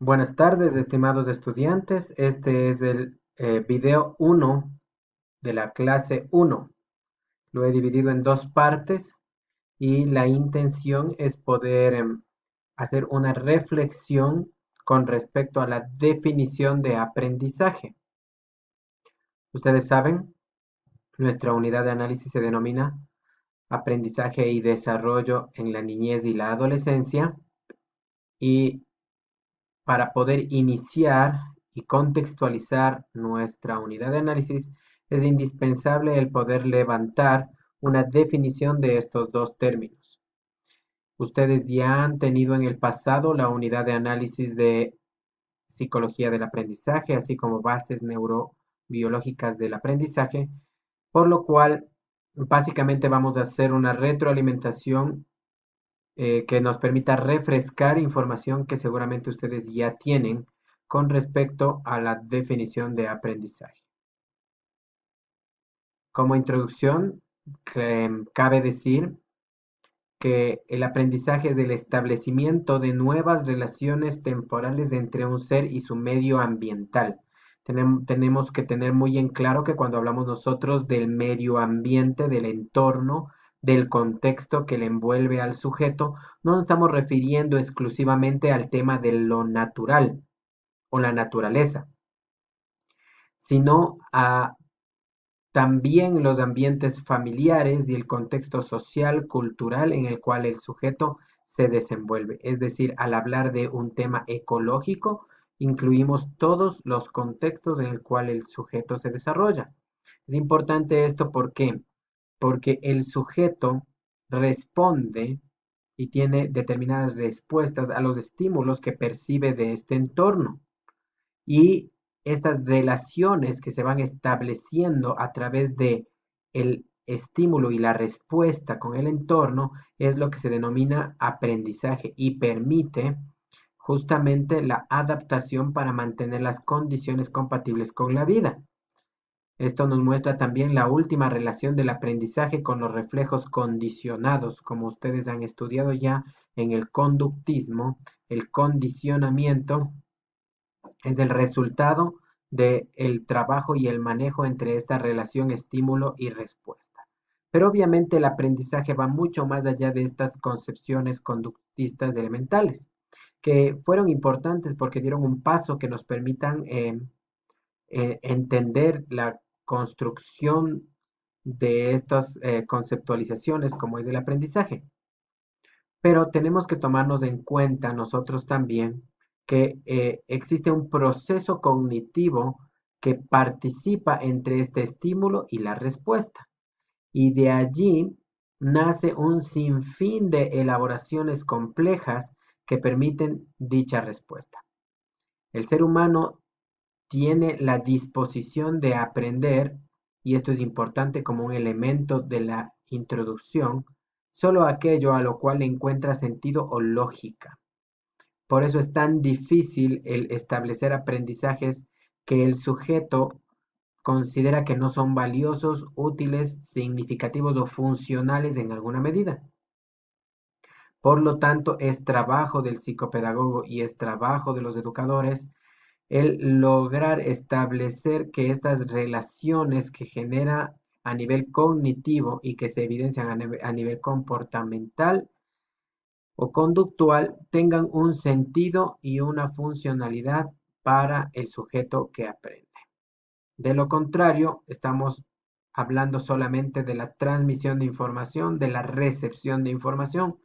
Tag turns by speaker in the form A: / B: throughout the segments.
A: Buenas tardes, estimados estudiantes. Este es el video 1 de la clase 1. Lo he dividido en dos partes y la intención es poder hacer una reflexión con respecto a la definición de aprendizaje. Ustedes saben, nuestra unidad de análisis se denomina aprendizaje y desarrollo en la niñez y la adolescencia, y para poder iniciar y contextualizar nuestra unidad de análisis, es indispensable el poder levantar una definición de estos dos términos. Ustedes ya han tenido en el pasado la unidad de análisis de psicología del aprendizaje, así como bases neurobiológicas del aprendizaje, por lo cual básicamente vamos a hacer una retroalimentación que nos permita refrescar información que seguramente ustedes ya tienen con respecto a la definición de aprendizaje. Como introducción, cabe decir que el aprendizaje es el establecimiento de nuevas relaciones temporales entre un ser y su medio ambiental. Tenemos que tener muy en claro que cuando hablamos nosotros del medio ambiente, del entorno, del contexto que le envuelve al sujeto, no nos estamos refiriendo exclusivamente al tema de lo natural o la naturaleza, sino a también los ambientes familiares y el contexto social, cultural en el cual el sujeto se desenvuelve. Es decir, al hablar de un tema ecológico, incluimos todos los contextos en el cual el sujeto se desarrolla. Es importante esto, ¿por qué? Porque el sujeto responde y tiene determinadas respuestas a los estímulos que percibe de este entorno. Y estas relaciones que se van estableciendo a través de el estímulo y la respuesta con el entorno es lo que se denomina aprendizaje y permite justamente la adaptación para mantener las condiciones compatibles con la vida. Esto nos muestra también la última relación del aprendizaje con los reflejos condicionados, como ustedes han estudiado ya en el conductismo. El condicionamiento es el resultado del trabajo y el manejo entre esta relación estímulo y respuesta. Pero obviamente el aprendizaje va mucho más allá de estas concepciones conductistas elementales, que fueron importantes porque dieron un paso que nos permitan entender la construcción de estas conceptualizaciones como es el aprendizaje. Pero tenemos que tomarnos en cuenta nosotros también que existe un proceso cognitivo que participa entre este estímulo y la respuesta. Y de allí nace un sinfín de elaboraciones complejas que permiten dicha respuesta. El ser humano tiene la disposición de aprender, y esto es importante como un elemento de la introducción, solo aquello a lo cual le encuentra sentido o lógica. Por eso es tan difícil el establecer aprendizajes que el sujeto considera que no son valiosos, útiles, significativos o funcionales en alguna medida. Por lo tanto, es trabajo del psicopedagogo y es trabajo de los educadores el lograr establecer que estas relaciones que genera a nivel cognitivo y que se evidencian a nivel comportamental o conductual tengan un sentido y una funcionalidad para el sujeto que aprende. De lo contrario, estamos hablando solamente de la transmisión de información, de la recepción de información,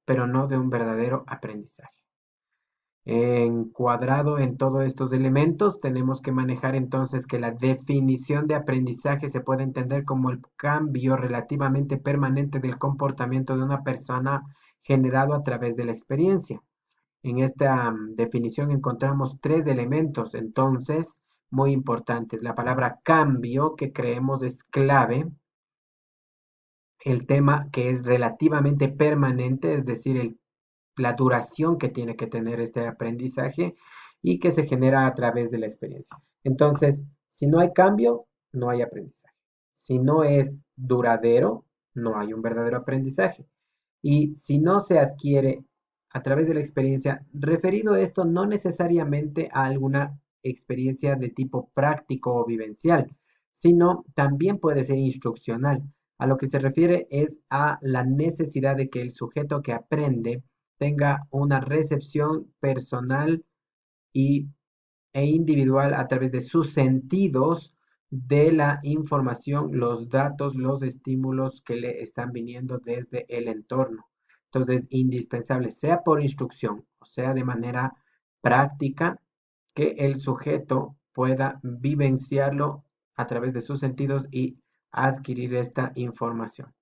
A: pero no de un verdadero aprendizaje. Encuadrado en todos estos elementos, tenemos que manejar entonces que la definición de aprendizaje se puede entender como el cambio relativamente permanente del comportamiento de una persona generado a través de la experiencia. En esta definición encontramos tres elementos, entonces, muy importantes. La palabra cambio, que creemos es clave. El tema que es relativamente permanente, es decir, la duración que tiene que tener este aprendizaje y que se genera a través de la experiencia. Entonces, si no hay cambio, no hay aprendizaje. Si no es duradero, no hay un verdadero aprendizaje. Y si no se adquiere a través de la experiencia, referido esto no necesariamente a alguna experiencia de tipo práctico o vivencial, sino también puede ser instruccional. A lo que se refiere es a la necesidad de que el sujeto que aprende tenga una recepción personal y e individual a través de sus sentidos de la información, los datos, los estímulos que le están viniendo desde el entorno. Entonces, indispensable, sea por instrucción o sea de manera práctica, que el sujeto pueda vivenciarlo a través de sus sentidos y adquirir esta información.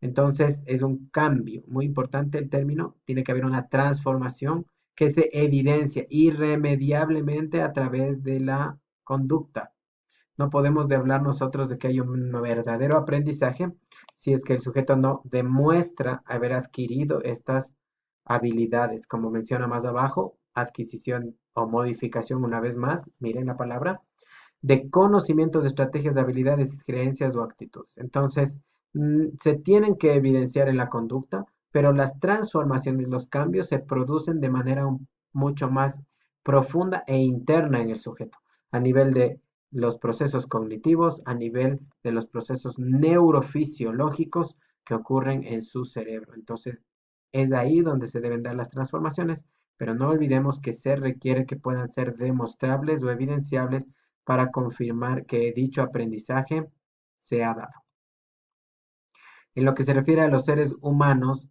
A: Entonces, es un cambio muy importante el término. Tiene que haber una transformación que se evidencia irremediablemente a través de la conducta. No podemos hablar nosotros de que hay un verdadero aprendizaje si es que el sujeto no demuestra haber adquirido estas habilidades, como menciona más abajo, adquisición o modificación, una vez más, miren la palabra, de conocimientos, estrategias, habilidades, creencias o actitudes. Entonces, se tienen que evidenciar en la conducta, pero las transformaciones, los cambios se producen de manera mucho más profunda e interna en el sujeto, a nivel de los procesos cognitivos, a nivel de los procesos neurofisiológicos que ocurren en su cerebro. Entonces, es ahí donde se deben dar las transformaciones, pero no olvidemos que se requiere que puedan ser demostrables o evidenciables para confirmar que dicho aprendizaje se ha dado. En lo que se refiere a los seres humanos,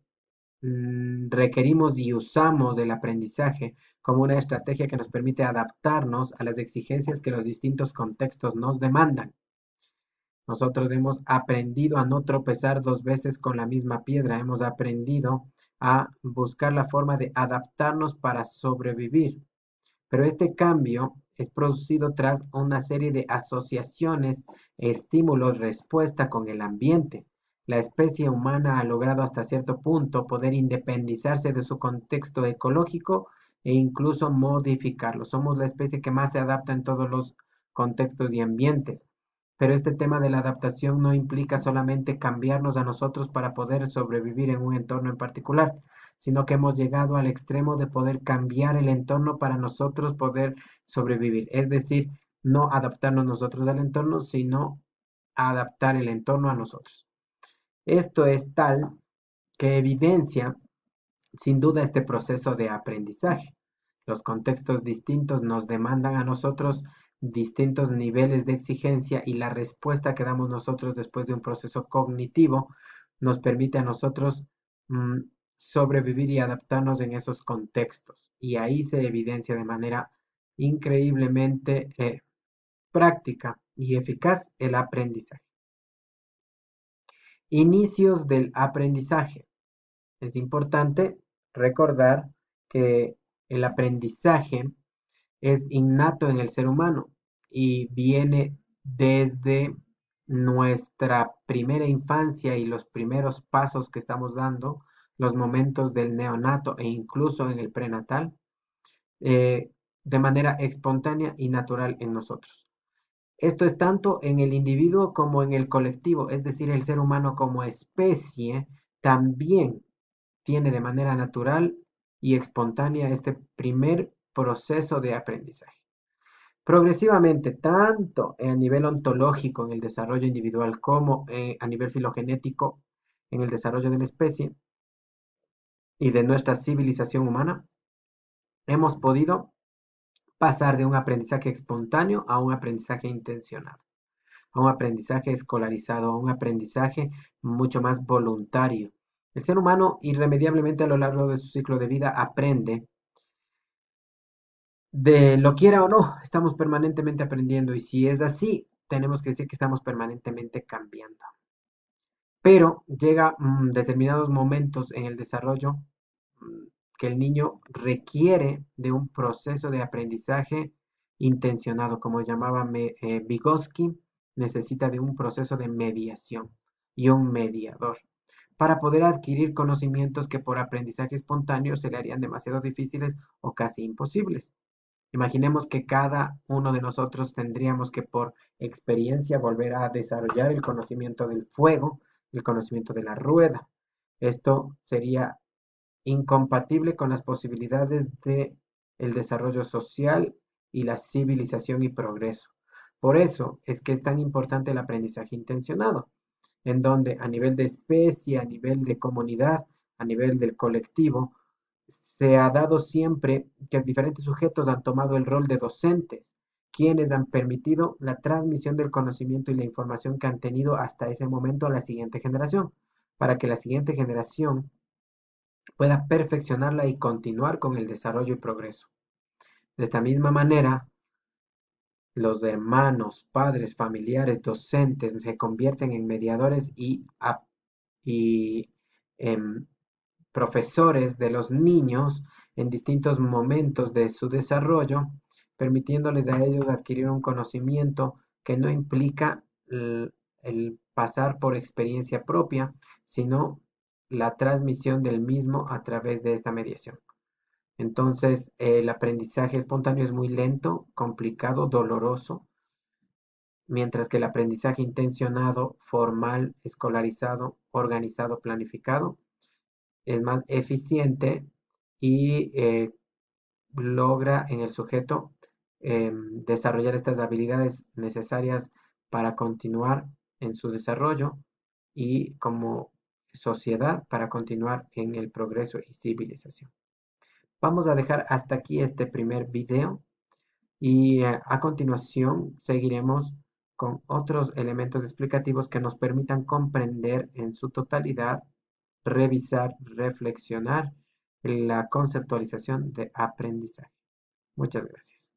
A: requerimos y usamos el aprendizaje como una estrategia que nos permite adaptarnos a las exigencias que los distintos contextos nos demandan. Nosotros hemos aprendido a no tropezar dos veces con la misma piedra, hemos aprendido a buscar la forma de adaptarnos para sobrevivir. Pero este cambio es producido tras una serie de asociaciones, estímulos, respuesta con el ambiente. La especie humana ha logrado hasta cierto punto poder independizarse de su contexto ecológico e incluso modificarlo. Somos la especie que más se adapta en todos los contextos y ambientes. Pero este tema de la adaptación no implica solamente cambiarnos a nosotros para poder sobrevivir en un entorno en particular, sino que hemos llegado al extremo de poder cambiar el entorno para nosotros poder sobrevivir. Es decir, no adaptarnos nosotros al entorno, sino adaptar el entorno a nosotros. Esto es tal que evidencia sin duda este proceso de aprendizaje. Los contextos distintos nos demandan a nosotros distintos niveles de exigencia y la respuesta que damos nosotros después de un proceso cognitivo nos permite a nosotros mm, sobrevivir y adaptarnos en esos contextos. Y ahí se evidencia de manera increíblemente práctica y eficaz el aprendizaje. Inicios del aprendizaje. Es importante recordar que el aprendizaje es innato en el ser humano y viene desde nuestra primera infancia y los primeros pasos que estamos dando, los momentos del neonato e incluso en el prenatal, de manera espontánea y natural en nosotros. Esto es tanto en el individuo como en el colectivo, es decir, el ser humano como especie también tiene de manera natural y espontánea este primer proceso de aprendizaje. Progresivamente, tanto a nivel ontológico en el desarrollo individual como a nivel filogenético en el desarrollo de la especie y de nuestra civilización humana, hemos podido pasar de un aprendizaje espontáneo a un aprendizaje intencionado, a un aprendizaje escolarizado, a un aprendizaje mucho más voluntario. El ser humano irremediablemente a lo largo de su ciclo de vida aprende, de lo quiera o no, estamos permanentemente aprendiendo y si es así, tenemos que decir que estamos permanentemente cambiando. Pero llega determinados momentos en el desarrollo mm, que el niño requiere de un proceso de aprendizaje intencionado, como llamaba Vygotsky, necesita de un proceso de mediación y un mediador para poder adquirir conocimientos que por aprendizaje espontáneo se le harían demasiado difíciles o casi imposibles. Imaginemos que cada uno de nosotros tendríamos que por experiencia volver a desarrollar el conocimiento del fuego, el conocimiento de la rueda. Esto sería incompatible con las posibilidades de el desarrollo social y la civilización y progreso. Por eso es que es tan importante el aprendizaje intencionado, en donde a nivel de especie, a nivel de comunidad, a nivel del colectivo, se ha dado siempre que diferentes sujetos han tomado el rol de docentes, quienes han permitido la transmisión del conocimiento y la información que han tenido hasta ese momento a la siguiente generación, para que la siguiente generación pueda perfeccionarla y continuar con el desarrollo y progreso. De esta misma manera, los hermanos, padres, familiares, docentes se convierten en mediadores y em, profesores de los niños en distintos momentos de su desarrollo, permitiéndoles a ellos adquirir un conocimiento que no implica el pasar por experiencia propia, sino la transmisión del mismo a través de esta mediación. Entonces, el aprendizaje espontáneo es muy lento, complicado, doloroso, mientras que el aprendizaje intencionado, formal, escolarizado, organizado, planificado, es más eficiente y logra en el sujeto desarrollar estas habilidades necesarias para continuar en su desarrollo y como sociedad para continuar en el progreso y civilización. Vamos a dejar hasta aquí este primer video y a continuación seguiremos con otros elementos explicativos que nos permitan comprender en su totalidad, revisar, reflexionar la conceptualización de aprendizaje. Muchas gracias.